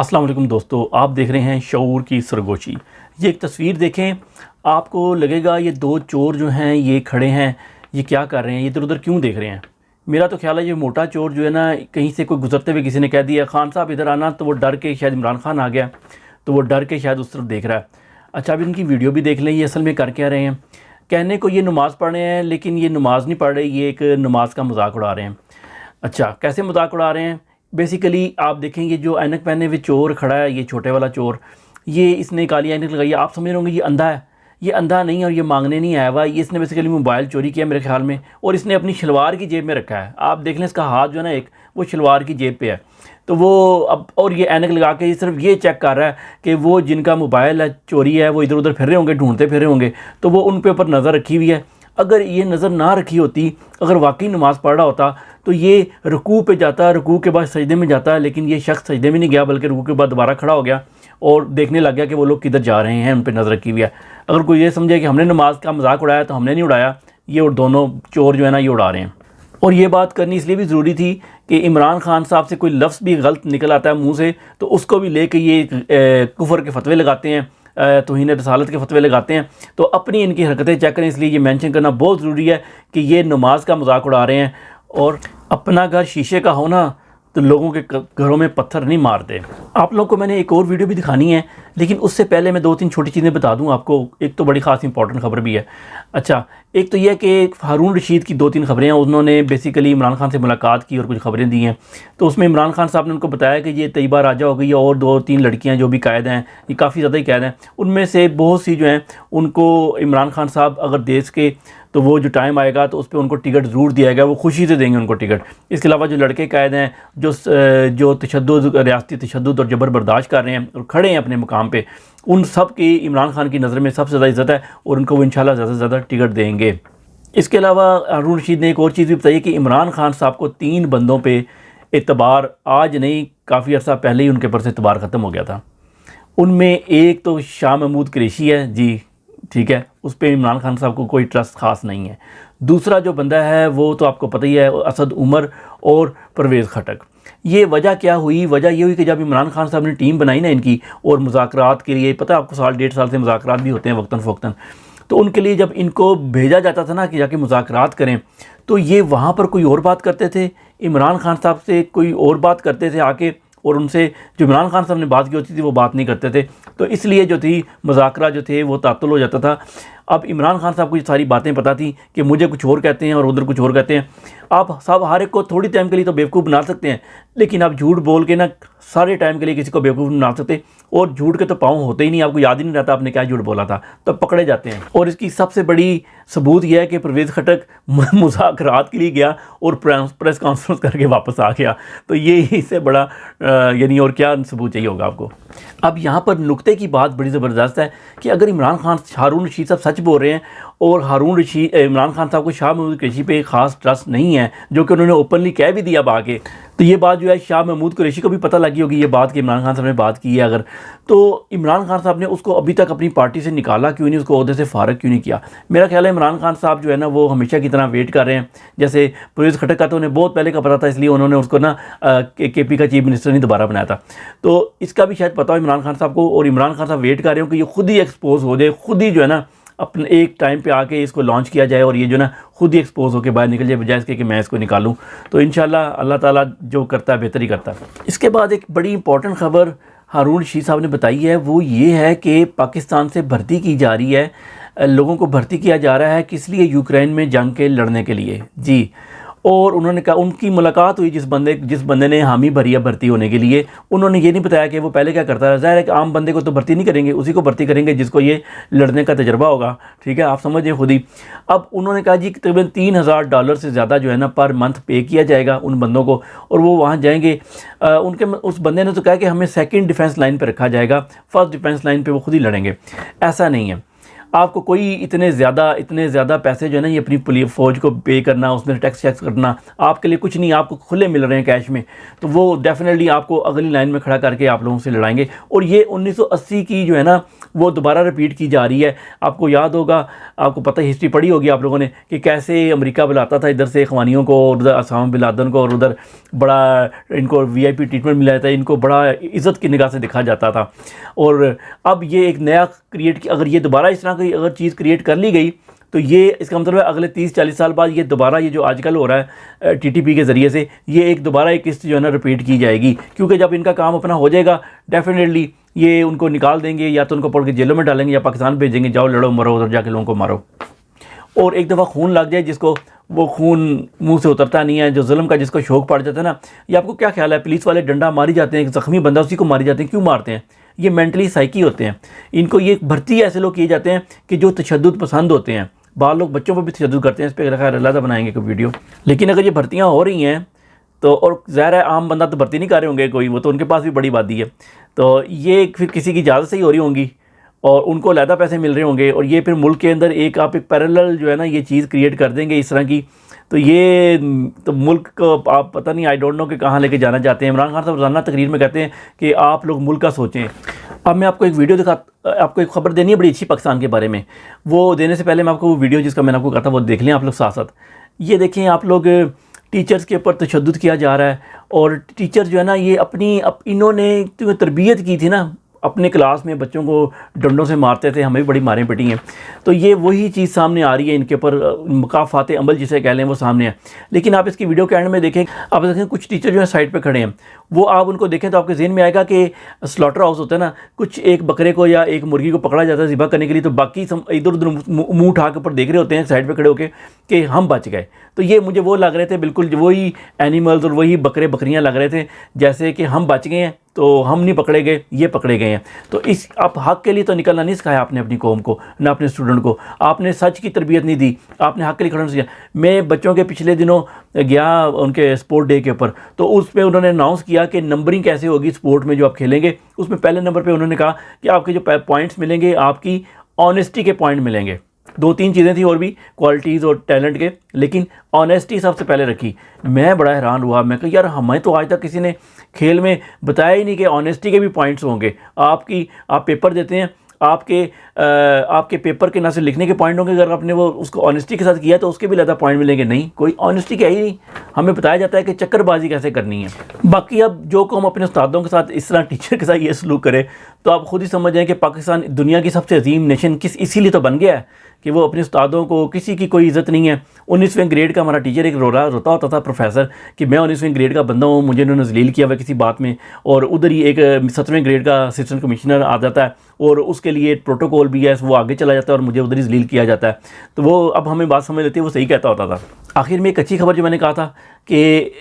अस्सलाम वालेकुम दोस्तों, आप देख रहे हैं शऊर की सरगोशी। ये एक तस्वीर देखें, आपको लगेगा ये दो चोर जो हैं ये खड़े हैं, ये क्या कर रहे हैं, ये इधर उधर क्यों देख रहे हैं। मेरा तो ख्याल है ये मोटा चोर जो है ना, कहीं से कोई गुजरते हुए किसी ने कह दिया खान साहब इधर आना, तो वो डर के शायद इमरान खान आ गया, तो वो डर के शायद उस तरफ देख रहा है। अच्छा, अब इनकी वीडियो भी देख लें, ये असल में कर क्या रहे हैं। कहने को ये नमाज़ पढ़ रहे हैं, लेकिन ये नमाज़ नहीं पढ़ रहे, ये एक नमाज का मजाक उड़ा रहे हैं। अच्छा, कैसे मजाक उड़ा रहे हैं। बेसिकली आप देखेंगे जो ऐनक पहने हुए चोर खड़ा है, ये छोटे वाला चोर, ये इसने काली ऐनक लगाई है। आप समझ रहे होंगे ये अंधा है, ये अंधा नहीं है और ये मांगने नहीं आया हुआ। ये इसने बेसिकली मोबाइल चोरी किया मेरे ख्याल में, और इसने अपनी शलवार की जेब में रखा है। आप देख लें इसका हाथ जो है ना, एक वो शलवार की जेब पे है। तो वो अब और ये ऐनक लगा के सिर्फ ये चेक कर रहा है कि वो जिनका मोबाइल है चोरी है वो इधर उधर फिर रहे होंगे, ढूंढते फिर रहे होंगे, तो वो उन पे ऊपर नज़र रखी हुई है। अगर ये नज़र ना रखी होती, अगर वाकई नमाज़ पढ़ रहा होता, तो ये रुकू पे जाता, रुकू के बाद सजदे में जाता, लेकिन ये शख्स सजदे में नहीं गया, बल्कि रुकू के बाद दोबारा खड़ा हो गया और देखने लग गया कि वो लोग किधर जा रहे हैं, उन पर नज़र रखी हुई है। अगर कोई ये समझे कि हमने नमाज का मजाक उड़ाया, तो हमने नहीं उड़ाया, ये और दोनों चोर जो है ना ये उड़ा रहे हैं। और ये बात करनी इसलिए भी ज़रूरी थी कि इमरान खान साहब से कोई लफ्ज़ भी गलत निकल आता है मुँह से, तो उसको भी ले कर ये कुफर के फतवे लगाते हैं, तौहीन रसालत के फतवे लगाते हैं। तो अपनी इनकी हरकतें चेक करें, इसलिए ये मेंशन करना बहुत ज़रूरी है कि ये नमाज का मजाक उड़ा रहे हैं। और अपना घर शीशे का होना तो लोगों के घरों में पत्थर नहीं मारते। आप लोगों को मैंने एक और वीडियो भी दिखानी है, लेकिन उससे पहले मैं दो तीन छोटी चीज़ें बता दूं आपको। एक तो बड़ी ख़ास इंपॉर्टेंट खबर भी है। अच्छा, एक तो यह कि हारून रशीद की दो तीन खबरें हैं, उन्होंने बेसिकली इमरान खान से मुलाकात की और कुछ खबरें दी हैं। तो उसमें इमरान खान साहब ने उनको बताया कि ये तैयबा राजा हो गई है और दो तीन लड़कियाँ जो भी कैद हैं, ये काफ़ी ज़्यादा ही कैद हैं, उनमें से बहुत सी जो हैं उनको इमरान खान साहब अगर देश के, तो वो जो टाइम आएगा तो उस पर उनको टिकट ज़रूर दिया जाएगा, वो खुशी से देंगे उनको टिकट। इसके अलावा जो लड़के कैद हैं, जो तशद्दुद, रियासती तशद्दुद और जबर बर्दाश्त कर रहे हैं और खड़े हैं अपने मुकाम पे, उन सब की इमरान खान की नज़र में सबसे ज़्यादा इज़्ज़त है और उनको वो इंशाल्लाह ज़्यादा से ज़्यादा टिकट देंगे। इसके अलावा हारून रशीद ने एक और चीज़ भी बताई कि इमरान खान साहब को 3 बंदों पर एतबार आज नहीं, काफ़ी अर्सा पहले ही उनके ऊपर से एतबार ख़त्म हो गया था। उनमें एक तो शाह महमूद कुरैशी है जी, ठीक है, उस पर इमरान खान साहब को कोई ट्रस्ट ख़ास नहीं है। दूसरा जो बंदा है वो तो आपको पता ही है, असद उमर और परवेज़ खटक। ये वजह क्या हुई? वजह ये हुई कि जब इमरान खान साहब ने टीम बनाई ना इनकी, और मुज़ाकरात के लिए, पता है आपको, 1.5 साल से मुज़ाकरात भी होते हैं वक्तन फ़वक्तन, तो उनके लिए जब इनको भेजा जाता था ना कि जाके मुज़ाकरात करें, तो ये वहाँ पर कोई और बात करते थे, इमरान खान साहब से कोई और बात करते थे आके, और उनसे जो इमरान खान साहब ने बात की होती थी वो बात नहीं करते थे। तो इसलिए जो थी मुज़ाकरा जो थे वो तातुल हो जाता था। अब इमरान खान साहब को ये सारी बातें पता थी कि मुझे कुछ और कहते हैं और उधर कुछ और कहते हैं। आप सब हर एक को थोड़ी टाइम के लिए तो बेवकूफ़ बना सकते हैं, लेकिन आप झूठ बोल के ना सारे टाइम के लिए किसी को बेवकूफ़ बना सकते। और झूठ के तो पाँव होते ही नहीं, आपको याद ही नहीं रहता आपने क्या झूठ बोला था, तो पकड़े जाते हैं। और इसकी सबसे बड़ी सबूत यह है कि परवेज़ खटक मुज़ाकरात के लिए गया और प्रेस कॉन्फ्रेंस करके वापस आ गया। तो ये इससे बड़ा यानी और क्या सबूत चाहिए होगा आपको। अब यहाँ पर नुक्ते की बात बड़ी ज़बरदस्त है कि अगर इमरान खान, हारून रशीद साहब सच बोल रहे हैं और इमरान खान साहब को शाह महमूद कुरैशी पे ख़ास ट्रस्ट नहीं है, जो कि उन्होंने ओपनली कह भी दिया बाके, तो ये बात जो है शाह महमूद कुरैशी को भी पता लगी होगी ये बात कि इमरान खान साहब ने बात की है अगर, तो इमरान खान साहब ने उसको अभी तक अपनी पार्टी से निकाला क्यों नहीं, उसको ओहदे से फ़ारग क्यों नहीं किया। मेरा ख्याल है इमरान खान साहब जो है ना वो हमेशा की तरह वेट कर रहे हैं। जैसे परवेज़ खटक का तो उन्हें बहुत पहले का पता था, इसलिए उन्होंने उसको ना KP का चीफ मिनिस्टर नहीं दोबारा बनाया था। तो इसका भी शायद पता हो इमरान खान साहब को, और इमरान खान साहब वेट कर रहे हो कि ये खुद ही एक्सपोज हो जाए, खुद ही जो है ना अपने एक टाइम पे आके इसको लॉन्च किया जाए और ये जो ना खुद ही एक्सपोज होकर बाहर निकल जाए, बजाय इसके कि मैं इसको निकालूं। तो इंशाल्लाह अल्लाह ताला जो करता है बेहतर ही करता है। इसके बाद एक बड़ी इंपॉर्टेंट खबर हारून रशीद साहब ने बताई है, वो ये है कि पाकिस्तान से भर्ती की जा रही है, लोगों को भर्ती किया जा रहा है, किस लिए? यूक्रेन में जंग के लड़ने के लिए जी। और उन्होंने कहा, उनकी मुलाकात हुई जिस बंदे ने हामी भरी है भर्ती होने के लिए, उन्होंने ये नहीं बताया कि वो पहले क्या करता है। ज़ाहिर है कि आम बंदे को तो भर्ती नहीं करेंगे, उसी को भर्ती करेंगे जिसको ये लड़ने का तजर्बा होगा, ठीक है, आप समझिए खुद ही। अब उन्होंने कहा जी तकरीबन $3000 से ज़्यादा जो है ना पर मंथ पे किया जाएगा उन बंदों को, और वो वहाँ जाएंगे। उस बंदे ने तो कहा कि हमें सेकेंड डिफेंस लाइन पर रखा जाएगा, फर्स्ट डिफेंस लाइन पर वो खुद ही लड़ेंगे। ऐसा नहीं है। आपको कोई इतने ज़्यादा पैसे जो है ना ये अपनी पुलिस फ़ौज को पे करना, उसमें टैक्स करना आपके लिए कुछ नहीं, आपको खुले मिल रहे हैं कैश में, तो वो डेफिनेटली आपको अगली लाइन में खड़ा करके आप लोगों से लड़ाएंगे। और ये 1980 की जो है ना वो दोबारा रिपीट की जा रही है। आपको याद होगा, आपको पता, हिस्ट्री पढ़ी होगी आप लोगों ने कि कैसे अमेरिका बुलाता था इधर से ख़वानियों को और उधर उसामा बिन लादेन को, और उधर बड़ा इनको VIP ट्रीटमेंट मिला जाता है, इनको बड़ा इज़्ज़त की निगाह से देखा जाता था। और अब ये एक नया क्रिएट, अगर ये दोबारा इस तरह की अगर चीज़ क्रिएट कर ली गई तो ये इसका मतलब है अगले 30-40 साल बाद ये दोबारा ये जो आजकल हो रहा है TTP के ज़रिए से, ये एक दोबारा एक किस्त जो है ना रिपीट की जाएगी। क्योंकि जब इनका काम अपना हो जाएगा डेफिनेटली ये उनको निकाल देंगे, या तो उनको पकड़ के जेलों में डालेंगे या पाकिस्तान भेजेंगे, जाओ लड़ो मरो उधर जाके लोगों को मारो। और एक दफ़ा खून लग जाए जिसको, वो खून मुंह से उतरता नहीं है, जो जुल्म का जिसको शौक पड़ जाता है ना। ये आपको क्या ख्याल है, पुलिस वाले डंडा मारी जाते हैं, ज़ख्मी बंदा उसी को मारी जाते हैं, क्यों मारते हैं? ये मेंटली साइकी होते हैं। इनको ये भर्ती ऐसे लोग किए जाते हैं कि जो तशद्दुद पसंद होते हैं। बाल लोग बच्चों पर भी तशद्दुद करते हैं, इस पर खैर अलग बनाएंगे कोई वीडियो। लेकिन अगर ये भर्तियाँ हो रही हैं तो, और ज़ाहिर है आम बंदा तो भर्ती नहीं कर रहे होंगे कोई, वो तो उनके पास भी बड़ी आबादी है, तो ये फिर किसी की इजाज़त से ही हो रही होंगी और उनको अलहदा पैसे मिल रहे होंगे। और ये फिर मुल्क के अंदर एक आप एक पैरेलल जो है ना ये चीज़ क्रिएट कर देंगे इस तरह की, तो ये तो मुल्क को आप पता नहीं, आई डोंट नो कि कहाँ लेके जाना चाहते हैं। इमरान खान साहब रोज़ाना तकरीर में कहते हैं कि आप लोग मुल्क का सोचें। अब मैं आपको एक वीडियो आपको एक खबर देनी है बड़ी अच्छी पाकिस्तान के बारे में। वो देने से पहले मैं आपको वो वीडियो जिसका मैंने आपको कहा था वो देख लें आप लोग साथ साथ। ये देखें आप लोग, टीचर्स के ऊपर तशद्दुद किया जा रहा है, और टीचर जो है ना ये इन्होंने जो तरबियत की थी ना, अपने क्लास में बच्चों को डंडों से मारते थे, हमें भी बड़ी मारें पिटी हैं, तो ये वही चीज़ सामने आ रही है, इनके ऊपर मकाफात अमल जिसे कह लें वो सामने है। लेकिन आप इसकी वीडियो के एंड में देखें, आप देखें कुछ टीचर जो है साइड पे खड़े हैं, वो आप उनको देखें तो आपके जहन में आएगा कि स्लॉटर हाउस होता है ना, कुछ एक बकरे को या एक मुर्गी को पकड़ा जाता है ज़िबा करने के लिए, तो बाकी इधर उधर मुँह उठा के ऊपर देख रहे होते हैं साइड पर खड़े होकर कि हम बच गए। तो ये मुझे वो लग रहे थे, बिल्कुल वही एनिमल्स और वही बकरे बकरियाँ लग रहे थे, जैसे कि हम बच गए हैं तो हम नहीं पकड़े गए, ये पकड़े गए हैं। तो इस आप हक़ के लिए तो निकलना नहीं सिखाया आपने अपनी कौम को, ना अपने स्टूडेंट को, आपने सच की तरबियत नहीं दी, आपने हक़ के लिए खड़ा नहीं किया। मैं बच्चों के पिछले दिनों गया उनके स्पोर्ट डे के ऊपर, तो उसमें उन्होंने अनाउंस किया कि नंबरिंग कैसे होगी स्पोर्ट में जो आप खेलेंगे। उसमें पहले नंबर पर उन्होंने कहा कि आपके जो पॉइंट्स मिलेंगे आपकी ऑनेस्टी के पॉइंट मिलेंगे। 2-3 चीज़ें थी और भी, क्वालिटीज़ और टैलेंट के, लेकिन ऑनेस्टी सबसे पहले रखी। मैं बड़ा हैरान हुआ, मैं कहा यार हमें तो आज तक किसी ने खेल में बताया ही नहीं कि ऑनेस्टी के भी पॉइंट्स होंगे। आप पेपर देते हैं, आपके पेपर के ना से लिखने के पॉइंट होंगे, अगर आपने वो उसको ऑनेस्टी के साथ किया तो उसके भी ज़्यादा पॉइंट मिलेंगे। नहीं, कोई ऑनेस्टी क्या ही नहीं, हमें बताया जाता है कि चक्करबाजी कैसे करनी है। बाकी अब जो कौम अपने उस्तादों के साथ इस तरह टीचर के साथ ये सलूक करे, तो आप खुद ही समझ जाएं कि पाकिस्तान दुनिया की सबसे अजीम नेशन इसीलिए तो बन गया है कि वो अपने उस्तादों को, किसी की कोई इज़्ज़त नहीं है। 19वें ग्रेड का हमारा टीचर एक रोता होता था प्रोफेसर कि मैं 19वें ग्रेड का बंदा हूँ, मुझे इन्होंने जलील किया हुआ किसी बात में, और उधर ही एक 7वें ग्रेड का असिस्टेंट कमिश्नर आ जाता है और उसके लिए एक प्रोटोकॉल भी है, वो आगे चला जाता है और मुझे उधर ही जलील किया जाता है। तो वो अब हमें बात समझ लेती है, वो सही कहता होता था। आखिर में एक अच्छी खबर जो मैंने कहा था कि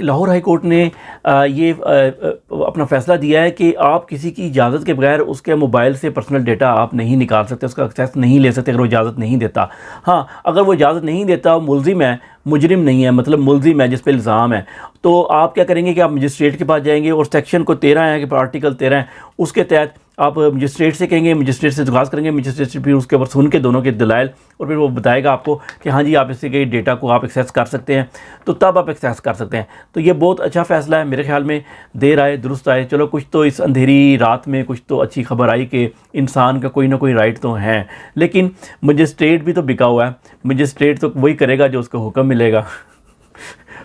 लाहौर हाई कोर्ट ने ये अपना फ़ैसला दिया है कि आप किसी की इजाज़त के बगैर उसके मोबाइल से पर्सनल डेटा आप नहीं निकाल सकते, उसका एक्सेस नहीं ले सकते अगर वो इजाज़त नहीं देता। हाँ, अगर वो इजाज़त नहीं देता, मुलजिम है, मुजरिम नहीं है, मतलब मुलजिम है जिस पे इल्ज़ाम है, तो आप क्या करेंगे कि आप मजिस्ट्रेट के पास जाएंगे और सेक्शन को 13 है कि आर्टिकल 13 है, उसके तहत आप मजिस्ट्रेट से कहेंगे, मजिस्ट्रेट से दरख्वास्त करेंगे, मजिस्ट्रेट से फिर उसके ऊपर सुन के दोनों के दलाइल, और फिर वो बताएगा आपको कि हाँ जी आप इससे के डेटा को आप एक्सेस कर सकते हैं, तो तब आप एक्सेस कर सकते हैं। तो ये बहुत अच्छा फ़ैसला है मेरे ख्याल में, देर आए दुरुस्त आए। चलो कुछ तो इस अंधेरी रात में कुछ तो अच्छी खबर आई कि इंसान का कोई ना कोई राइट तो है, लेकिन मजिस्ट्रेट भी तो बिका हुआ है, मजिस्ट्रेट तो वही करेगा जो उसको हुक्म मिलेगा।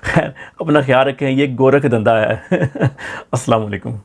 खैर अपना ख्याल रखें, ये गोरख धंधा है। अस्सलाम वालेकुम।